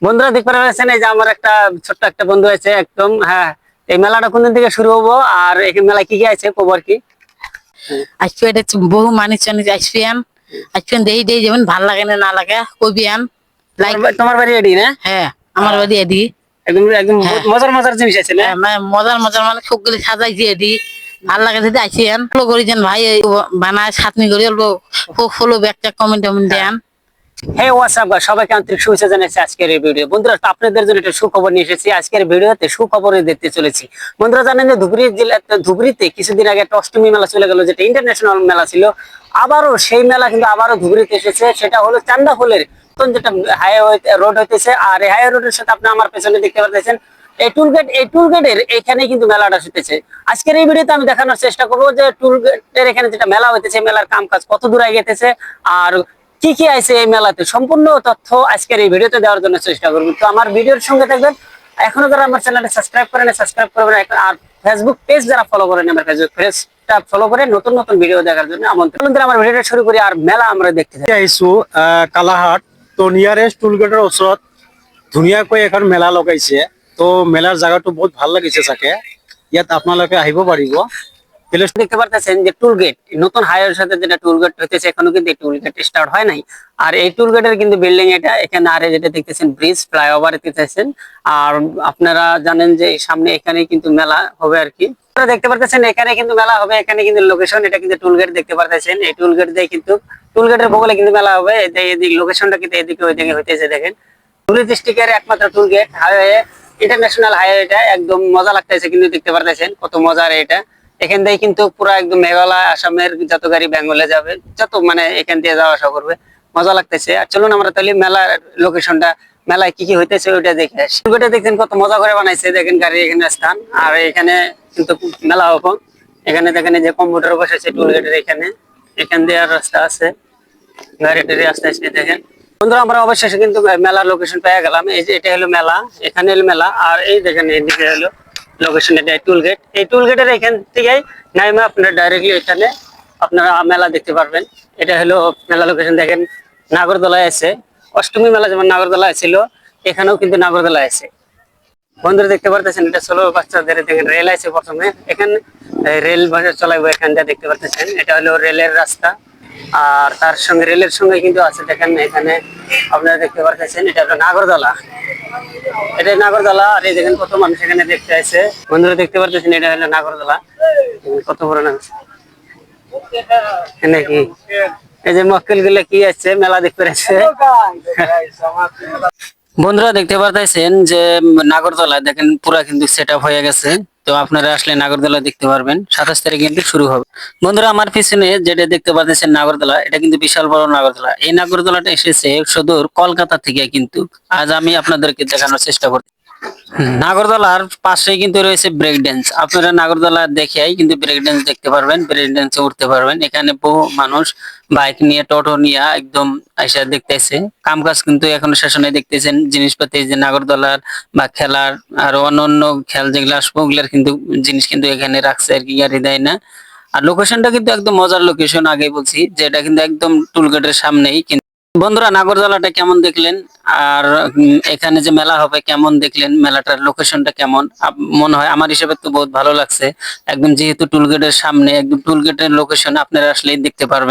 বন্ধুরা দেখতে পাচ্ছেন এই যে আমার একটা ছোট্ট একটা বন্ধু আছে একদম। হ্যাঁ, এই মেলাটা কোন দিন থেকে শুরু হবো আর এই মেলায় কি কি আছে খবর কি? আজকে এটা বহু মানুষ টানুষ আসবেন। আসবেন দেই দেই যেমন ভাল লাগে না না লাগে কবিয়ান লাইক। তোমার বাড়ি এডি না? হ্যাঁ আমার বাড়ি এদি। একদম একদম হ্যাঁ মজার মজার জিনিস আছে না? হ্যাঁ, মানে মজার মজার মানে সবগুলি সাজাইছি এদি। ভাল লাগে যদি আসেন ফলো করেছেন ভাই বানায় সাতনি করে অল্প ফলো ব্যাগটা কমেন্ট টমেন্ট দেন। হ্যাঁ হোয়াটসঅ্যাপ গাইস, সবাইকে আন্তরিক শুভেচ্ছা জানাচ্ছি আজকের এই ভিডিও। বন্ধুরা আপনাদের জন্য একটা সুখবর নিয়ে এসেছি। আজকের ভিডিওতে সুখবরই দেখতে চলেছি। বন্ধুরা জানেন যে ধুবড়ী জেলা ধুবড়ীতে কিছুদিন আগে একটা অষ্টমী মেলা চলে গেল, যেটা ইন্টারন্যাশনাল মেলা ছিল। আবারও সেই মেলা কিন্তু আবারও ধুবড়ীতে এসেছে, সেটা হলো চান্দাফুলের নতুন যেটা হাইওয়ে রোড হইতেছে। আর এই হাইওয়ে রোডের সাথে আপনি আমার পেছনে দেখতে পাচ্ছেন এই টুল গেটের এখানে কিন্তু মেলাটা হইতেছে। আজকের এই ভিডিওতে আমি দেখানোর চেষ্টা করবো যে টুল গেটের এখানে যেটা মেলা হইতেছে, মেলার কাম কাজ কত দূর এগিয়েছে আর কি কি আছে এই মেলাতে, সম্পূর্ণ তথ্য আজকের এই ভিডিওতে দেওয়ার জন্য চেষ্টা করবো। তো আমার ভিডিওর সঙ্গে থাকবেন। এখনো যারা আমার চ্যানেলটা সাবস্ক্রাইব করেন সাবস্ক্রাইব করবেন, আর ফেসবুক পেজ যারা ফলো করেন আমার ফেসবুক পেজটা ফলো করে নতুন নতুন ভিডিও দেখার জন্য আমন্ত্রণ। আমার ভিডিওটা শুরু করি আর মেলা আমরা দেখতে থাকি। আহিছো কালাহাট, তো নিয়ারেষ্ট টুলগেটৰ ওচৰত ধুনীয়াকৈ এখন মেলা লগাইছে। তো মেলার জায়গাটো বহুত ভাল লাগিছে চাগে, ইয়াত আপোনালোকে আহিব পাৰিব। দেখতে পারতেছেন যে টুল গেট নতুন হাইওয়ের সাথে যেটা টুল গেট হইতেছে, এখনো কিন্তু টুল গেট স্টার্ট হয় নাই। আর এই টুল গেটের কিন্তু বিল্ডিং এটা এখানে, আর যেটা দেখতেছেন ব্রিজ ফ্লাইওভার দেখতেছেন। আর আপনারা জানেন যে সামনে এখানে কিন্তু মেলা হবে আর কি। আপনারা দেখতে পারতেছেন এখানে কিন্তু মেলা হবে, এখানে কিন্তু লোকেশন, এটা কিন্তু টুল গেট দেখতে পারতেছেন। এই টুল গেট দিয়ে কিন্তু টুল গেটের বগলে কিন্তু মেলা হবে। এদিকে লোকেশনটা কিন্তু এদিকে ওইদিকে হইতেছে দেখেন। ধুবড়ী ডিস্ট্রিক্টের একমাত্র টুল গেট হাইওয়ে, ইন্টারন্যাশনাল হাইওয়ে, এটা একদম মজা লাগতেছে কিন্তু দেখতে পারতেছেন কত মজার এটা। এখান থেকে কিন্তু পুরো একদম মেঘালয় আসামের যত গাড়ি বেঙ্গলে যাবে, যত মানে এখান দিয়ে যাওয়া আসা করবে, মজা লাগতেছে। আর চলুন আমরা তাহলে মেলার লোকেশনটা, মেলায় কি কি হইতেছে ওইটা দেখে আসি। টুলগেটে দেখছেন কত মজা করে বানাইছে, দেখেন গাড়ি এখানে স্থান। আর এখানে কিন্তু মেলা হবে। এখানে দেখেন যে কম্পিউটার বসেছে টুলগেটের এখানে, এখান দিয়ে আর রাস্তা আছে, গাড়ি টাড়ি আস্তে আস্তে দেখেন। বন্ধুরা আমরা অবশেষে কিন্তু মেলার লোকেশন পেয়ে গেলাম। এই যে এটা হলো মেলা, এখানে হলো মেলা। আর এই দেখেন এইদিকে হলো লোকেশন, এটা টুল গেট। এই টুল গেটের এখান থেকে নাইমে আপনারা ডাইরেক্টলি এখানে আপনারা মেলা দেখতে পারবেন। এটা হলো মেলা লোকেশন। দেখেন নাগরদোলায় আছে, অষ্টমী মেলা যেমন নাগরদোলায় ছিল, এখানেও কিন্তু নাগরদোলায় আছে। বন্ধুরা দেখতে পারতেছেন এটা ষোলো বাচ্চাদের, দেখেন রেল আছে প্রথমে, এখানে রেল চলাইবো এখান দিয়ে দেখতে পারতেছেন। এটা হলো রেলের রাস্তা। আর তার সঙ্গে রেলের সঙ্গে কিন্তু আছে দেখেন এখানে আপনারা দেখতে পারতেছেন, এটা হলো নাগরদোলা। এটা নাগরদোলা। আর এই দেখেন কত মানুষ এখানে দেখতে আসে। বন্ধুরা দেখতে পারতেছেন এটা হলো নাগরদোলা, কত বড় না নাকি। এই যে মক্কেল গুলো কি আছে মেলা দেখতে আসছে। বন্ধুরা দেখতে পারতেছেন যে নাগরদোলা দেখেন পুরা কিন্তু সেট আপ হয়ে গেছে। তো আপনারা আসলে নাগরদোলা দেখতে পারবেন, 27 তারিখ কিন্তু শুরু হবে। বন্ধুরা আমার পিছনে যেটা দেখতে পাচ্ছেন নাগরদোলা, এটা কিন্তু বিশাল বড় নাগরদোলা। এই নাগরদোলাটা এসেছে সুদূর কলকাতা থেকে, কিন্তু আজ আমি আপনাদেরকে দেখানোর চেষ্টা করছি। নাগরদোলার পাশেই কিন্তু রয়েছে ব্রেক ড্যান্স। আপনারা নাগরদোলা দেখেই কিন্তু ব্রেক ড্যান্স দেখতে পারবেন, ব্রেক ড্যান্সে উঠতে পারবেন। এখানে বহু মানুষ বাইক নিয়ে টোটো নিয়ে একদম আইসা দেখতেছে। কাম কাজ কিন্তু এখনো শেষ হয় নাই। দেখতেছেন জিনিসপাতি যে নাগরদোলার বা খেলার আর অন্যান্য খেল যেগুলো আসবো ওগুলার কিন্তু জিনিস কিন্তু এখানে রাখছে আর কি, গাড়ি দেয় না। আর লোকেশনটা কিন্তু একদম মজার লোকেশন, আগে বলছি যে এটা কিন্তু একদম টুলগেটের সামনেই। বন্ধুরা নাগরদোলাটা কেমন দেখলেন, আর এখানে যে মেলা হবে কেমন দেখলেন, মেলাটার লোকেশনটা কেমন? মনে হয় আমার হিসেবে তো বহুত ভালো লাগছে। একদম যেহেতু টুলগেটের সামনে, একদম টুলগেটের লোকেশন, আপনারা আসলেই দেখতে পারবেন।